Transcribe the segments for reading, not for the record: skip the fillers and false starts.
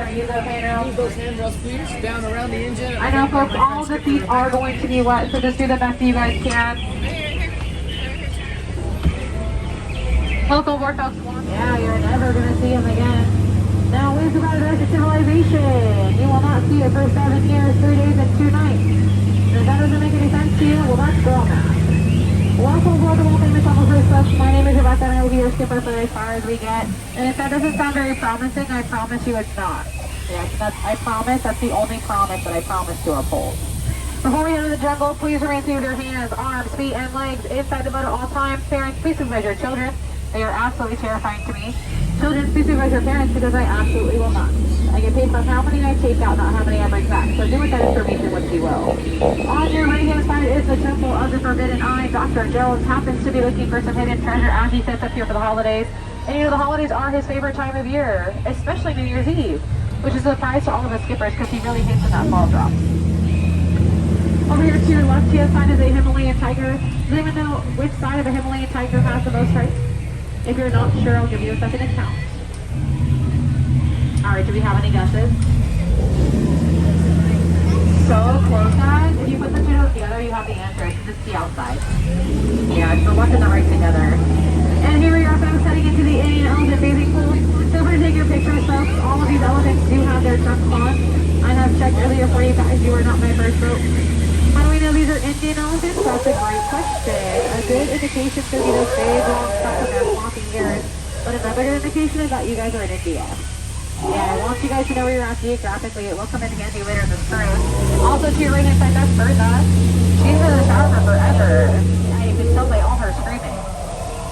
use those handrails. Move those handrails, please, down around the engine. I know, folks, all the feet are going to be wet, so just do the best you guys can. Local workouts. Yeah, you're never going to see them again. Now, who's about the rest of civilization? You will not see it for 7 years, 3 days, and 2 nights. If that doesn't make any sense to you, well, that's girl math. Welcome aboard the World Famous Summer Cruise Club. My name is Rebecca, and I will be your skipper for as far as we get. And if that doesn't sound very promising, I promise you it's not. Yes, I promise. That's the only promise that I promise to uphold. Before we enter the jungle, please remain safe with your hands, arms, feet, and legs inside the boat at all times. Parents, please supervise your children. They are absolutely terrifying to me. Children, please supervise your parents because I absolutely will not. I get paid for how many I take out, not how many I bring back. So do with that information what you will. On your right-hand side is the Temple of the Forbidden Eye. Dr. Jones happens to be looking for some hidden treasure as he sets up here for the holidays. And you know, the holidays are his favorite time of year, especially New Year's Eve, which is a surprise to all of us skippers because he really hates when that fall drops. Over here to your left-hand side is a Himalayan tiger. Does anyone know which side of a Himalayan tiger has the most stripes? If you're not sure, I'll give you a second to count. Alright, do we have any guesses? So close, guys. If you put the two together, you have the answer. It's just the outside. Yeah, it's the left and the right together. And here we are, folks, heading into the Indian elephant bathing pool. Feel free to take your pictures, folks. All of these elephants do have their trunk on. I have checked earlier for you guys. You are not my first group. How do we know these are Indian elephants? That's a great question. A good indication could be those big long stuff in their floppy ears. But another good indication is that you guys are in India. Yeah, I want you guys to know where you're at geographically. It will come in handy later in this cruise. Also to your right hand side, that's Bertha. She's been in the shower for forever. Yeah, you can tell by all her screaming.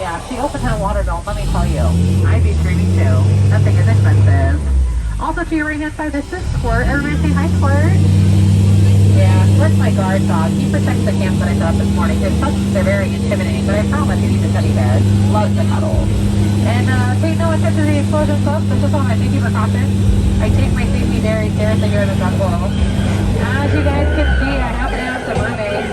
Yeah, she opened her water bill, let me tell you. I'd be screaming too. That thing is expensive. Also to your right hand side, this is Squirt. Everybody say hi, Squirt. Yeah, Squirt's my guard dog. He protects the camp that I set up this morning. His tusks are very intimidating, but I promise he's a teddy bear. Loves to cuddle. And take no attention to the explosion, folks. This is all my safety precautions. I take my safety very seriously here in the jungle. As you guys can see, I happen to have some mermaids.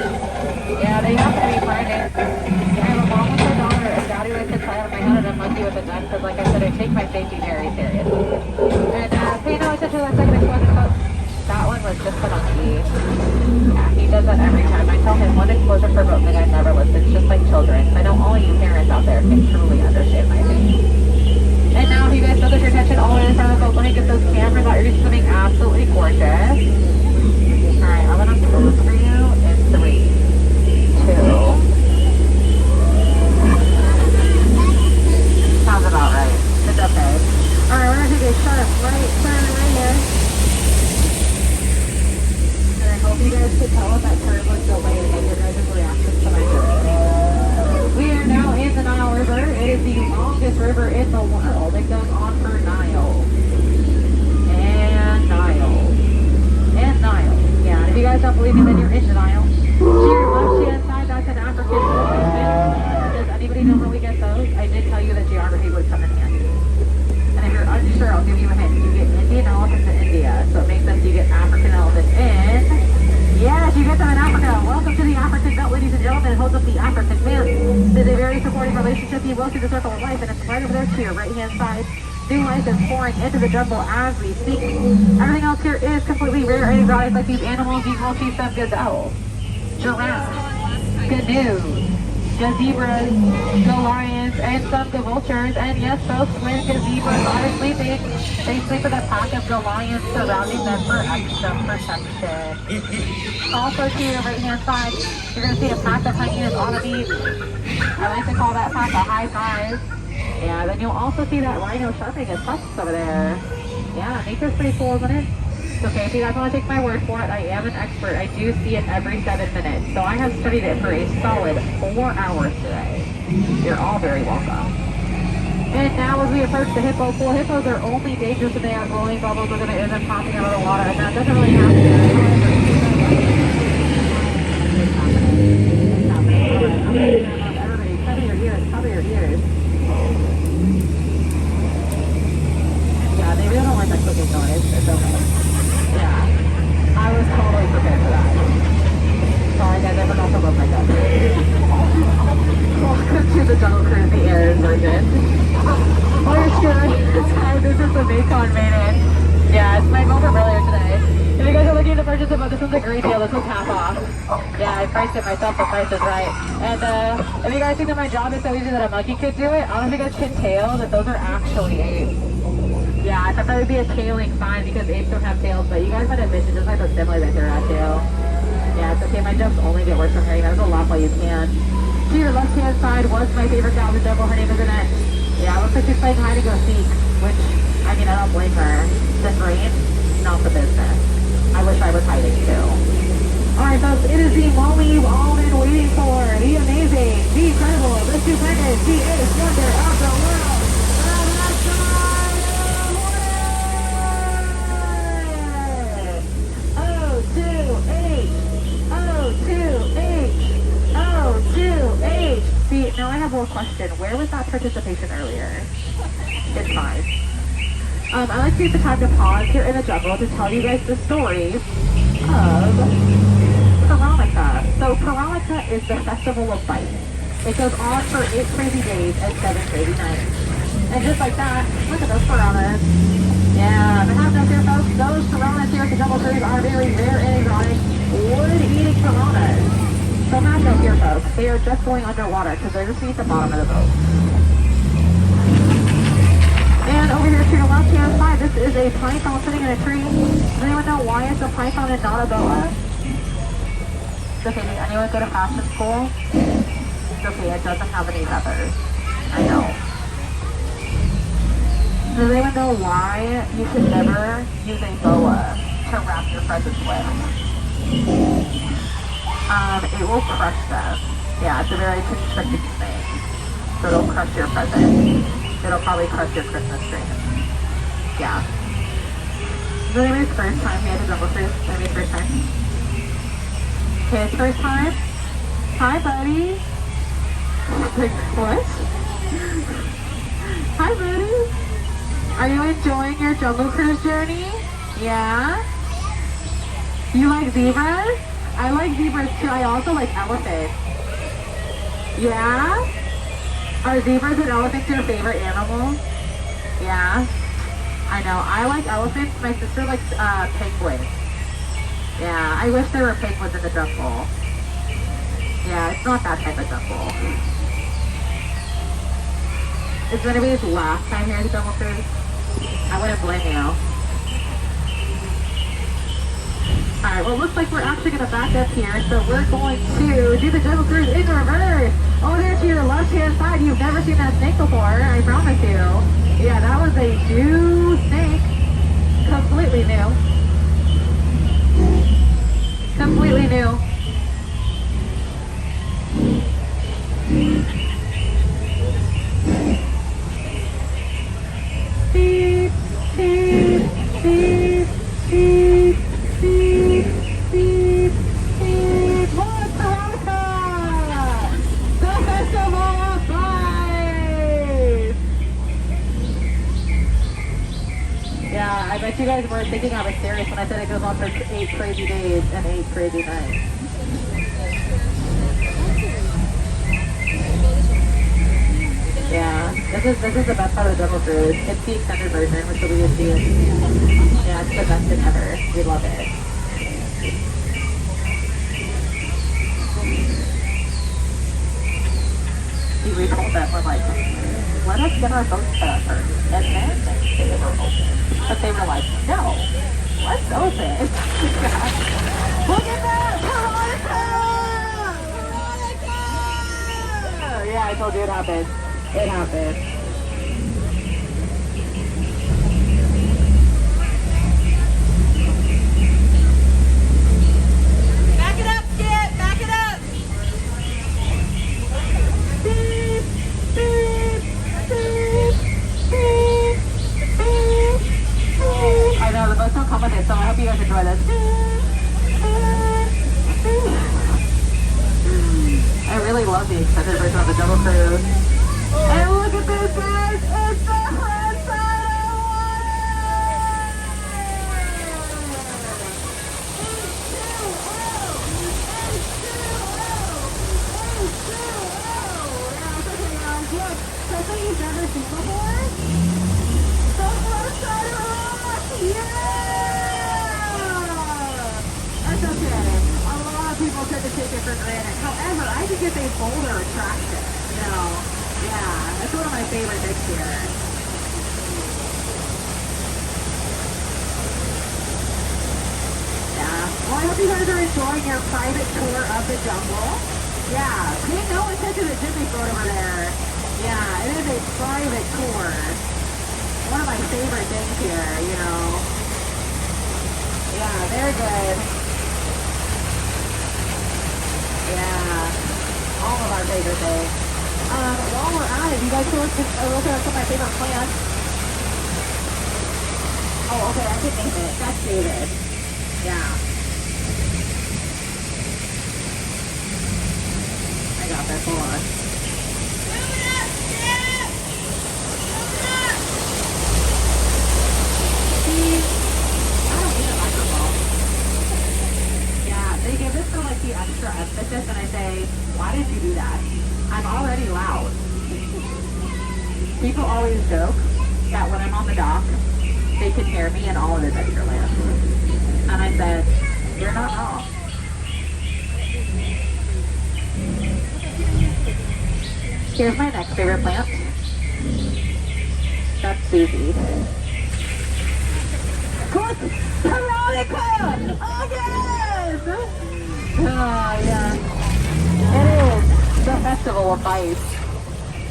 Yeah, they happen to be frightening. I have a mom with her daughter, and daddy likes to try out my head and a monkey with a gun, because like I said, I take my safety very seriously. And pay no attention to that second explosion, folks. That one was just a monkey. Yeah, he does that every time. I tell him one explosion per boat, the guy never listens, just like children. So I know all you parents out there can truly understand my pain. And now, if you guys focus your attention all the way in front of the boat, let me get those cameras out. You're swimming absolutely gorgeous. Alright, I'm gonna close for you in 3, 2. Sounds about right. It's okay. Alright, we're gonna take a sharp right turn right here. I hope you guys could tell if that turn was delayed and get your guys' reactions to my journey. We are now in the Nile River. It is the longest river in the world. It goes on for Nile. And Nile. And Nile. Yeah, and if you guys don't believe me, then you're in the Nile. To your left-hand side, that's an African elephant. Does anybody know where we get those? I did tell you that geography would come in handy. And if you're unsure, I'll give you a hint. You get Indian elephants in India, so it makes sense you get African elephants in. Yes, you get them in Africa. Welcome to the African belt, ladies and gentlemen. It holds up the African man. It is a very supporting relationship. You will see the circle of life, and it's right over there to your right-hand side. New life is pouring into the jungle as we speak. Everything else here is completely rare and exotic, like these animals. You will see some gazelles, giraffes, canoes, zebras, lions, and some vultures. And yes, folks, when zebras are sleeping, they sleep with a pack of lions surrounding them for extra protection. Also to your right-hand side, you're going to see a pack of hyenas on a beach. I like to call that pack a high five. Yeah, then you'll also see that rhino sharpening his tusks over there. Yeah, nature's pretty cool, isn't it? It's okay, if you guys want to take my word for it, I am an expert. I do see it every 7 minutes. So I have studied it for a solid 4 hours today. You're all very welcome. And now as we approach the hippo pool, hippos are only dangerous when they are glowing bubbles are going to end up popping out of the water. And that doesn't really happen. It's happening. Alright, I'm going to turn off everybody. Cover your ears, cover your ears. Yeah, they really don't like that clicking noise. It's okay. Yeah, I was totally prepared for that. Sorry guys, I forgot to load my gun. Welcome to the jungle cruise, the air is urgent. Oh, you're sure? Hi, this is the Macon Maiden. Yeah, it's my goal from earlier today. If you guys are looking to purchase a boat, this one's a great deal. This one's half off. Yeah, I priced it myself. The price is right. And if you guys think that my job is so easy that a monkey could do it, I don't know if you guys can tail that those are actually apes. Yeah, I thought that would be a tailing fine because apes don't have tails, but you guys might have missed it just like the similar that they're at tail. Yeah, it's okay. My jumps only get worse from here. You guys will laugh while you can. To your left-hand side was my favorite gal in the jungle. Her name is Annette. Yeah, it looks like she's playing hide and go seek, which, I mean, I don't blame her. The brain, not the business. I wish I was hiding too. Alright folks, it is the moment you've all been waiting for. The amazing, the incredible, the stupendous, the eighth wonder of the world. O2H. See, now I have one question. Where was that participation earlier? It's fine. I like to take the time to pause here in the jungle to tell you guys the story of Veronica. So Veronica is the festival of bites. It goes on for 8 crazy days and 7 crazy nights. And just like that, look at those piranhas. Yeah, but have no fear folks, those piranhas here at the Jungle Cruise are very rare and exotic wood-eating piranhas. So have no fear folks, they are just going underwater because they're just beneath the bottom of the boat. And over here to your left-hand side, this is a python sitting in a tree. Does anyone know why it's a python and not a boa? It's okay, did anyone go to fashion school? It's okay, it doesn't have any feathers. I know. Does anyone know why you should never use a boa to wrap your presents with? It will crush them. Yeah, it's a very constricting thing. So it'll crush your present. It'll probably crush your Christmas tree. Yeah. Is it anybody's first time here at the Jungle Cruise? Anybody's first time? Okay, it's first time. Hi, buddy. Like, what? Hi, buddy. Are you enjoying your Jungle Cruise journey? Yeah? You like zebras? I like zebras too. I also like elephants. Yeah? Are zebras and elephants your favorite animals? Yeah? I know. I like elephants. My sister likes penguins. Yeah, I wish there were penguins in the jungle. Yeah, it's not that type of jungle. Is it anybody's last time here at the Jungle Cruise? I wouldn't blame you. Alright, well it looks like we're actually going to back up here, so we're going to do the Jungle Cruise in reverse. Over there to your left-hand side, you've never seen that snake before, I promise you. Yeah, that was a new snake. Completely new. Completely new. Beep, beep, beep, beep, beep, beep, beep. More Veronica! The Festival of Life! Yeah, I bet you guys were thinking I was serious when I said it goes on for 8 crazy days and 8 crazy nights. Yeah, this is the best part of the Jungle Cruise. It's the extended version, which will be a see. Yeah, it's the best thing ever. We love it. See, we told them, we're like, let us get our boat set up first, and then they were open. But they were like, no, let's open. Look at that! Veronica! Yeah, I told you it happened. It happened. Back it up, Skip! Back it up! Beep, beep, beep, beep, beep, beep. I know, the boats don't come with it, so I hope you guys enjoy this. I really love the extended version of the Jungle Cruise. And look at this, guys! It's the front side of something you've never seen before? The front side of rock! Yeah! favorite things here. Yeah. Well, I hope you guys are enjoying your private tour of the jungle. Yeah. Pay no attention to the Disney boat over there. Yeah, it is a private tour. One of my favorite things here, you know. Yeah, they're good. Yeah. All of our favorite things. While we're at it, you guys can look at some of my favorite plants. Oh, okay, I can name it. That's David. Yeah. I got this, hold on. See, I don't need a microphone. Yeah, they give this for like the extra emphasis, and I say, why did you do that? I'm already loud. People always joke that when I'm on the dock, they can hear me in all of Adventureland. And I said, you're not wrong. Here's my next favorite plant. That's Susie. Good! Veronica! Oh, yes! Oh, yeah. It is the Festival of Mice.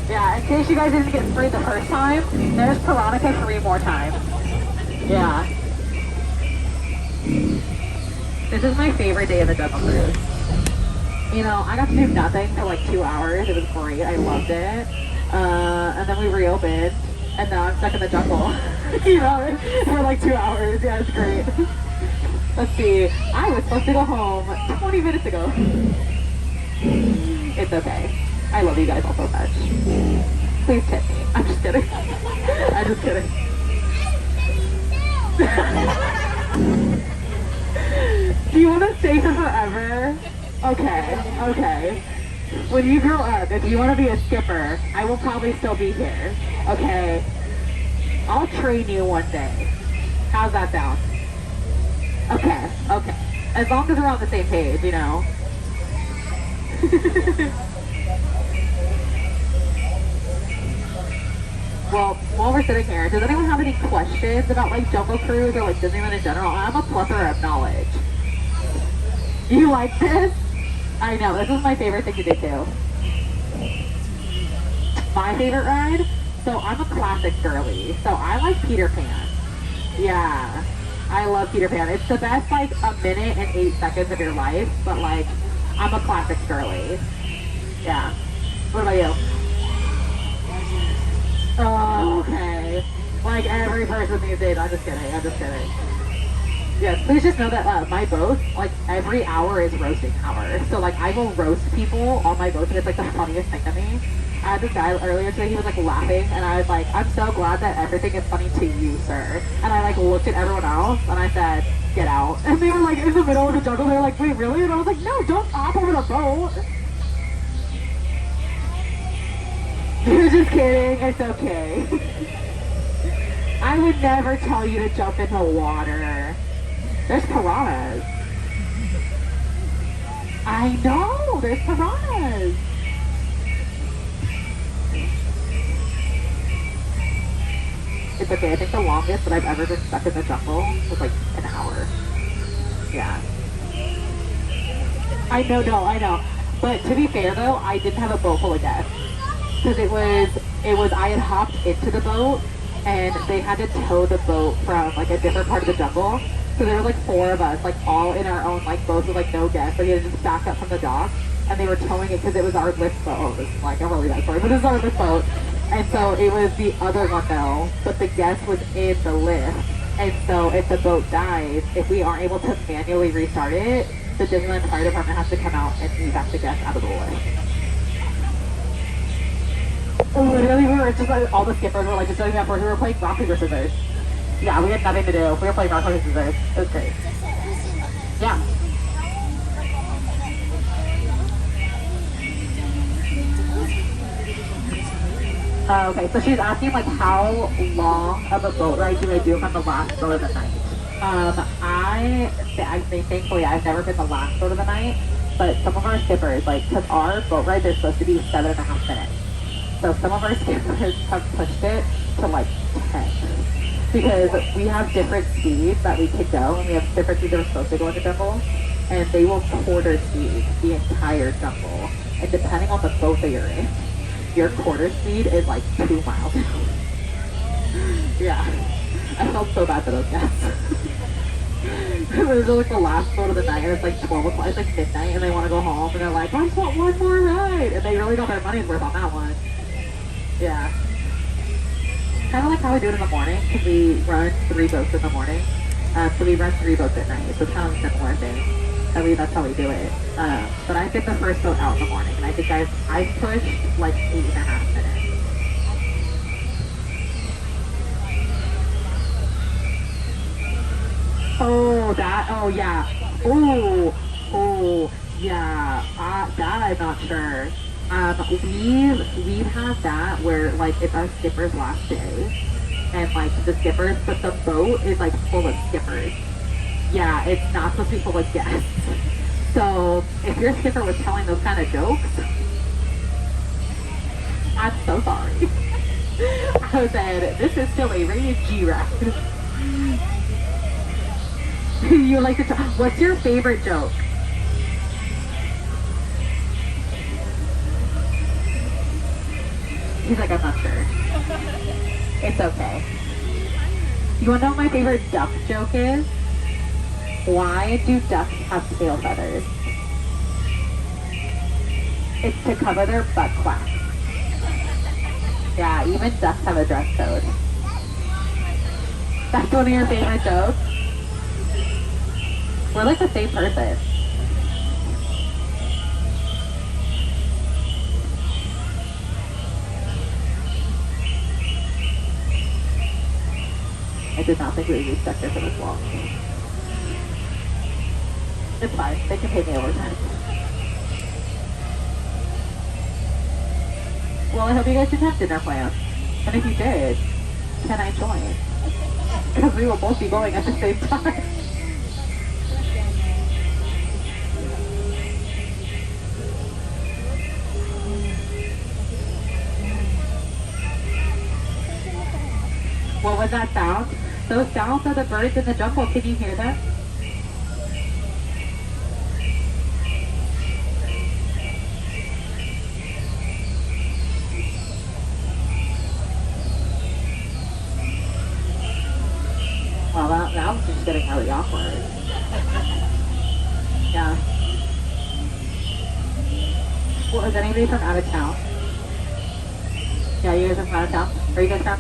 Yeah, in case you guys didn't get sprayed the first time, there's Veronica 3 more times. Yeah. This is my favorite day of the jungle cruise. You know, I got to do nothing for like 2 hours. It was great. I loved it. And then we reopened, and now I'm stuck in the jungle. You know, for like 2 hours. Yeah, it's great. Let's see. I was supposed to go home 20 minutes ago. It's okay. I love you guys all so much. Please tip me. I'm just kidding. I'm just kidding. Do you want to stay here forever? Okay, okay. When you grow up, if you want to be a skipper, I will probably still be here. Okay? I'll train you one day. How's that sound? Okay, okay. As long as we're on the same page, you know. Well, while we're sitting here, does anyone have any questions about like Jungle Cruise or like Disneyland in general? I'm a plethora of knowledge. You like this? I know, this is my favorite thing to do too. My favorite ride? So I'm a classic girly. So I like Peter Pan. Yeah, I love Peter Pan. It's the best like a minute and 8 seconds of your life, but like I'm a classic girly. Yeah. What about you? Oh, okay. Like every person these days. I'm just kidding. I'm just kidding. Yes, please just know that my boat, like every hour is roasting hour. So like I will roast people on my boat, and it's like the funniest thing to me. I had this guy earlier today, he was like laughing, and I was like, I'm so glad that everything is funny to you, sir. And I like looked at everyone else, and I said, get out. And they were like in the middle of the jungle, they were like, wait, really? And I was like, no, don't hop over the boat. You're just kidding, it's okay. I would never tell you to jump in the water. There's piranhas. I know, there's piranhas. It's okay, I think the longest that I've ever been stuck in the jungle was like an hour. Yeah. I know, no, I know. But to be fair though, I didn't have a boat full of guests. Because I had hopped into the boat and they had to tow the boat from like a different part of the jungle. So there were like 4 of us, like all in our own like boats with like no guests. So we had to just back up from the dock and they were towing it because it was our lift boat. It was like a really bad story, but it was our lift boat. And so it was the other one though, but the guest was in the lift. And so if the boat dies, if we aren't able to manually restart it, the Disneyland Fire Department has to come out and evac the guests out of the lift. Literally, we were just like, all the skippers were like just doing that for us. We were playing rock, paper, scissors. Yeah, we had nothing to do. We were playing rock, paper, scissors. It was great. Yeah. Okay, so she's asking like how long of a boat ride do I do if I'm the last boat of the night? I think thankfully I've never been the last boat of the night, but some of our skippers, like, because our boat rides are supposed to be 7.5 minutes. So some of our skippers have pushed it to like 10. Because we have different speeds that we could go, and we have different speeds that we're supposed to go in the jungle, and they will quarter speed the entire jungle. And depending on the boat that you're in, your quarter speed is like 2 miles. Yeah. I felt so bad for those guys. It was like the last boat of the night, and it's like 12 o'clock, it's like midnight, and they want to go home, and they're like, I just want one more ride, and they really got their money's worth on that one. Yeah. Kind of like how we do it in the morning, because we run 3 boats in the morning. So we run 3 boats at night, so it's kind of a similar thing. That's how we do it. But I get the first boat out in the morning, and I think I pushed like 8.5 minutes. Oh yeah. Oh yeah. That I'm not sure. We've had that where like it's our skipper's last day, and like the skippers, but the boat is like full of skippers. Yeah, it's not supposed to be full of guests. So if your skipper was telling those kind of jokes, I'm so sorry. I said, this is still a rated G ride. You like to talk. What's your favorite joke? He's like, I'm not sure. It's okay. You want to know what my favorite duck joke is? Why do ducks have tail feathers? It's to cover their butt quacks. Yeah, even ducks have a dress code. That's one of your favorite jokes? We're like the same person. I did not think we would be stuck there for this long. It's fine. They can pay me overtime. Well, I hope you guys didn't have dinner plans. And if you did, can I join? Because we will both be going at the same time. What was that sound? Those sounds are the birds in the jungle. Can you hear them? Well, that was just getting really awkward. Yeah. Well, is anybody from out of town? Yeah, you guys are from out of town? Are you guys from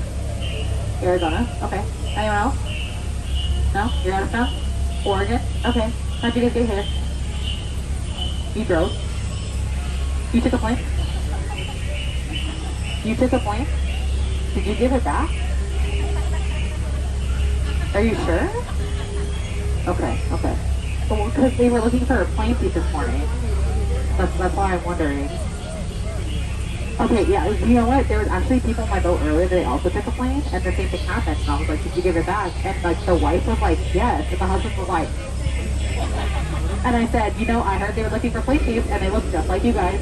Arizona? Okay. Anyone else? No? You're out of town? Oregon? Okay. How'd you guys get here? You drove? You took a plane? You took a plane? Did you give it back? Are you sure? Okay, okay. Well, because they were looking for a plane seat this morning. That's why I'm wondering. Okay, yeah, you know what? There was actually people on my boat earlier that also took a plane, and the same thing happened. And I was like, did you give it back? And like the wife was like, yes, and the husband was like, and I said, you know, I heard they were looking for plane seats, and they look just like you guys.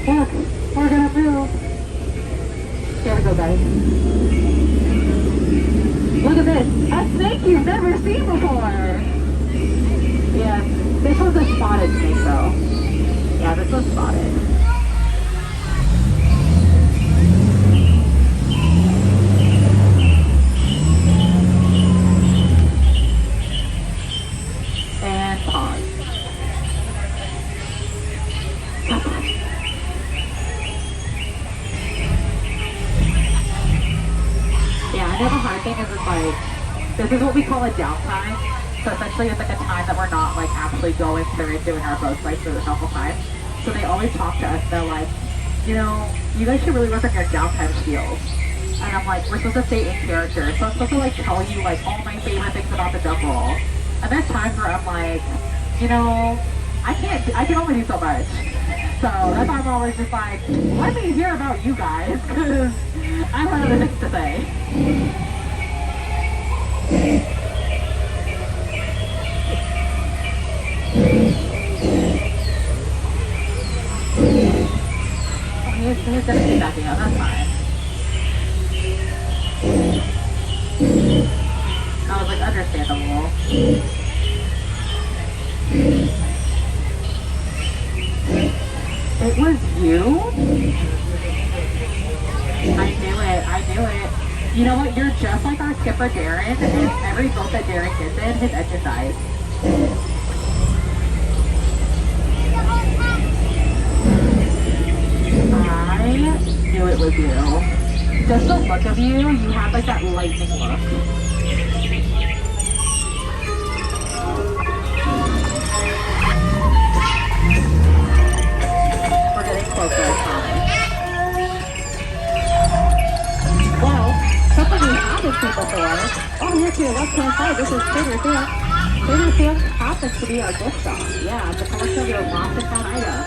Look, we're gonna move. Here we go, guys. Look at this, a snake you've never seen before. Yeah, this was a spotted snake though. Yeah, this was spotted. And pause. Yeah, I know the hard thing is it's like, this is what we call a downtime. So essentially it's like a time that we're not like actually going through and doing our boats right through the normal time. So they always talk to us, they're like, you know, you guys should really work on your downtime skills. And I'm like, we're supposed to stay in character. So I'm supposed to like tell you like all my favorite things about the jungle. And there's times where I'm like, you know, I can only do so much. So that's why I'm always just like, let me hear about you guys, because I have other things to say. Here's gonna be you. That's fine. I was like, understandable. It was you? I knew it. You know what? You're just like our skipper Darren, and every boat that Darren gets in, his engine dies. I knew it was you. Just the look of you, you have like that lightning look. We're getting closer, I promise. Well, something we haven't seen before. Oh, here to your left-hand side, this is Fingerfield. Fingerfield happens to be our gift shop. Yeah, it's a collection of your lost and found items.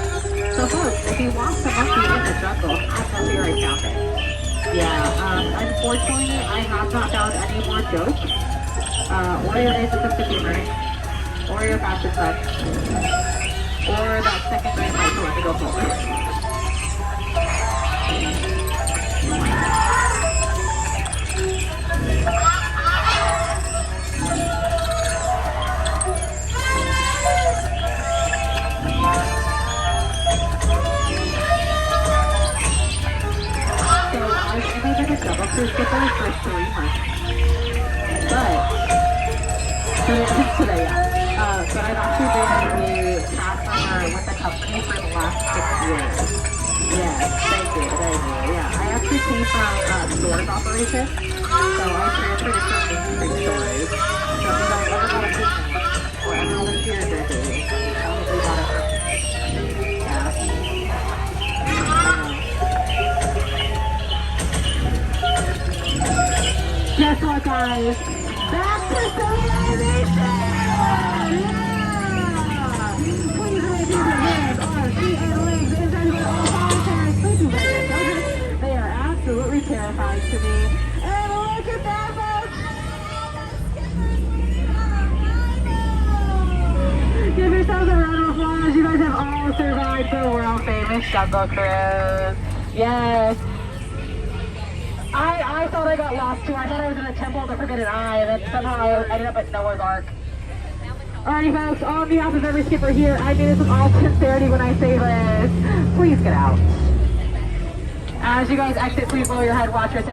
So folks, if you lost a monkey in the jungle, I'm not sure I found it. Yeah, unfortunately, I have not found any more jokes. Or your basic sense of humor. Or your fashion touch. Or that second grade might want to go forward. Double cruise skipper for 3 months. But today, yeah. But I've actually been a cast member with the company for the last 6 years. Yes, thank you. Yeah, I actually came from stores operation, so I transferred it from Main Street stores. So if you guys ever got a business or ever want to share their day, probably got it from me. Yeah. Guess what, guys? Back to civilization! Yeah! Please raise your hands, arms, feet, and legs, and everybody all volunteers. Please do raise your children. They are absolutely terrifying to me. And look at that, folks! Give yourselves a round of applause. You guys have all survived the world-famous jungle cruise. Yes! I thought I got lost too. I thought I was in the Temple of the Forbidden Eye, and then somehow I ended up at Noah's Ark. Alrighty folks, on behalf of every skipper here, I mean this with all sincerity when I say this. Please get out. As you guys exit, please lower your head, watch your